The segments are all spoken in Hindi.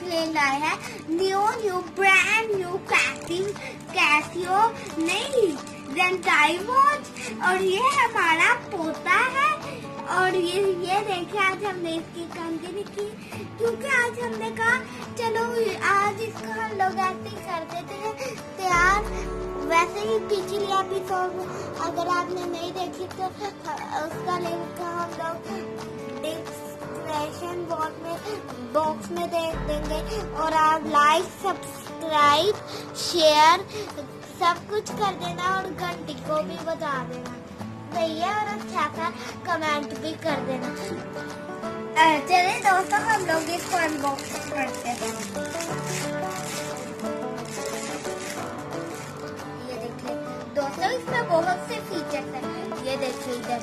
लिए लाए हैं न्यू ब्रांड न्यू कैसियो नहीं Xintai वॉच। और ये हमारा पोता है। और ये देखिए आज हमने इसकी कंघी की क्योंकि आज हमने कहा चलो आज इसको हम लोग ऐसे ही कर देते हैं तैयार। वैसे ही पिछली एपिसोड अगर आपने नहीं देखी तो उसका लिंक हम लोग डिस्क्रिप्शन बॉक्स में देख देंगे। और आप लाइक सब्सक्राइब शेयर सब कुछ कर देना और घंटी को भी बजा देना भैया और अच्छा सा कमेंट भी कर देना। चलिए दोस्तों हम लोग इसको अनबॉक्स करते हैं। ये देखिए दोस्तों इसमें बहुत से फीचर्स हैं। ये देखिए इधर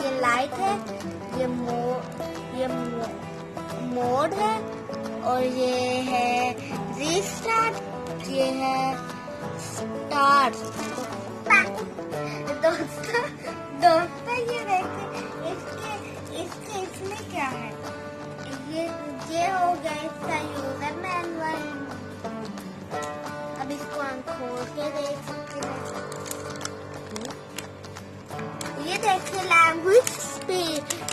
ये लाइट है, ये मोड है और ये है रीस्टार्ट, ये है स्टार्ट। दोस्तों ये देखिए इसमें क्या है। ये हो गया इसका यूजर मैनुअल। अब इसको हम खोल के देख सकते हैं। ये देखिए लैंग्वेज पे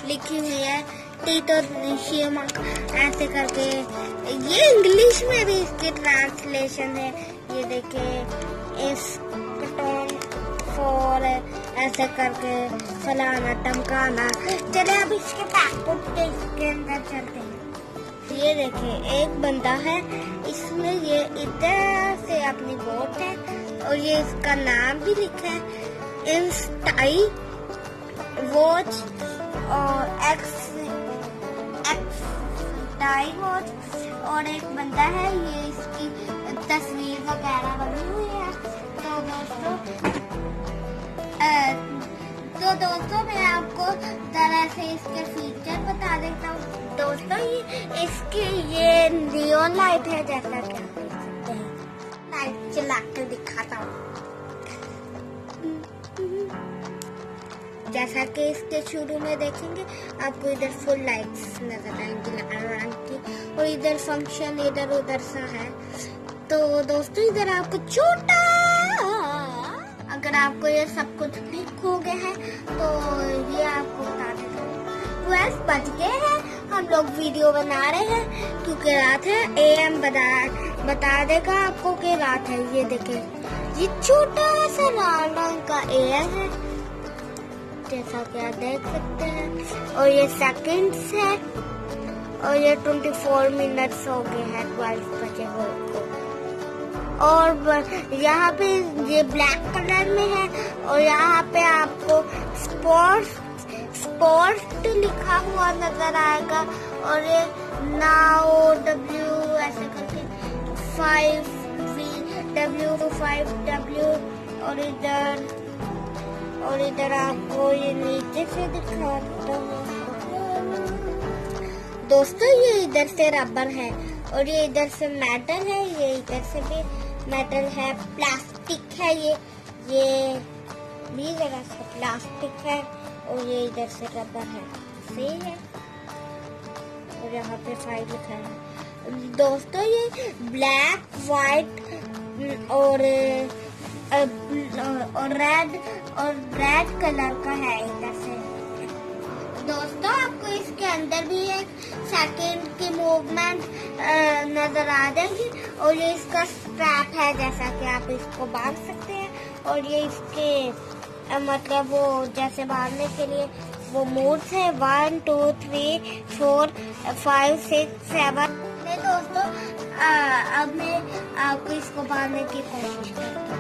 लिखी हुई है टीटो निशिमा ऐसे करके। ये इंग्लिश में भी इसकी ट्रांसलेशन है। ये देखिए इस फॉर ऐसे करके फलाना टमकाना। चले अब इसके पैकेट के अंदर चलते हैं। ये देखिए एक बंदा है इसमें, ये इधर से अपनी बोट है और ये इसका नाम भी लिखा है इंस्टाई वॉच और एक्सटाई वॉच। और एक बंदा है ये इसकी तस्वीर वगैरह बनी हुई है। तो दोस्तों मैं आपको जरा से इसके फीचर बता देता हूँ। दोस्तों ये नियॉन लाइट है जैसा कि आप देख सकते हैं। लाइट चला कर दिखाता हूँ। जैसा कि इसके शुरू में देखेंगे आपको इधर फुल लाइट्स नजर आएंगी लाल रंग की और इधर फंक्शन इधर उधर सा है। तो दोस्तों इधर आपको छोटा, अगर आपको ये सब कुछ क्लिक हो गया है तो ये आपको बता देता हूँ। 12 बज गए हैं, हम लोग वीडियो बना रहे हैं क्योंकि रात है। AM बता देगा आपको कि रात है। ये देखे ये छोटा सा लाल रंग का AM है जैसा कि आप देख सकते हैं। और ये सेकंड्स है और ये 24 मिनट्स हो गए हैं 12 बजे को। और यहाँ पे ये ब्लैक कलर में है और यहाँ पे आपको स्पोर्ट लिखा हुआ नजर आएगा। और ये नाउ W ऐसे करके 5W और इधर आपको ये नीचे से दिखाता हूँ। दोस्तों ये इधर से रबर है और ये इधर से मेटल है, ये इधर से भी मेटल है, प्लास्टिक है। ये भी जगह से प्लास्टिक है और ये इधर से रबर है, सही है। और यहाँ पे 5 लिखा है। दोस्तों ये ब्लैक व्हाइट और रेड कलर का है इधर से। दोस्तों आपको इसके अंदर भी एक सेकंड की मूवमेंट नजर आ जाएगी। और ये इसका स्ट्रैप है जैसा कि आप इसको बांध सकते हैं। और ये इसके मतलब वो जैसे बांधने के लिए वो मोड्स है 1 2 3 4 5 6 7। दोस्तों अब मैं आपको इसको बांधने की कोशिश करती हूँ।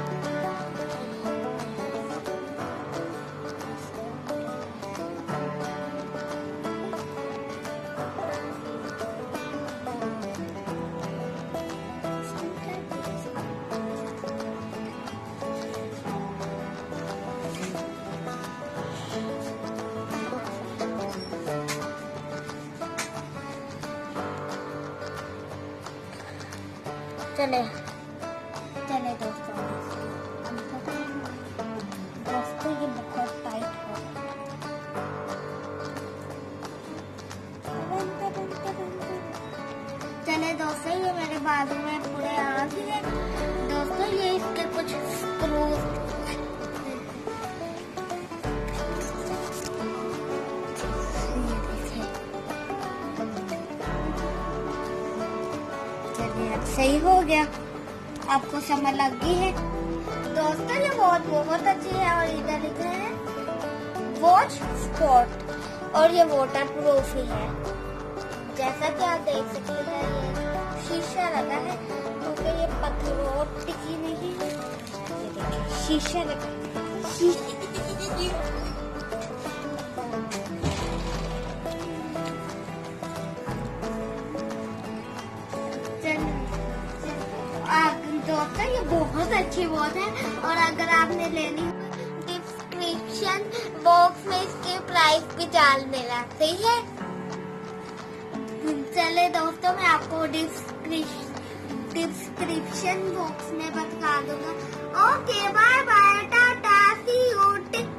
चले दोस्तों ये बहुत टाइट हो। बता दूं मैं पूरे आगे दोस्तों, ये इसके कुछ स्क्रूज सही हो गया, आपको समझ लग गई है दोस्तों। ये वॉच बहुत अच्छी है और इधर लिखा है वॉच स्पॉट और ये वाटर प्रूफ ही है। जैसा कि आप देख सकते हैं ये शीशा लगा है क्योंकि ये पत्थर और टिकी नहीं है। ये देखिए शीशा लगा है। दोस्तों ये बहुत अच्छी वॉच है और अगर आपने लेनी हो डिस्क्रिप्शन बॉक्स में इसके प्राइस भी डाल देना, सही है। चले दोस्तों मैं आपको डिस्क्रिप्शन बॉक्स में बता दूंगा। Okay bye bye tata see you take.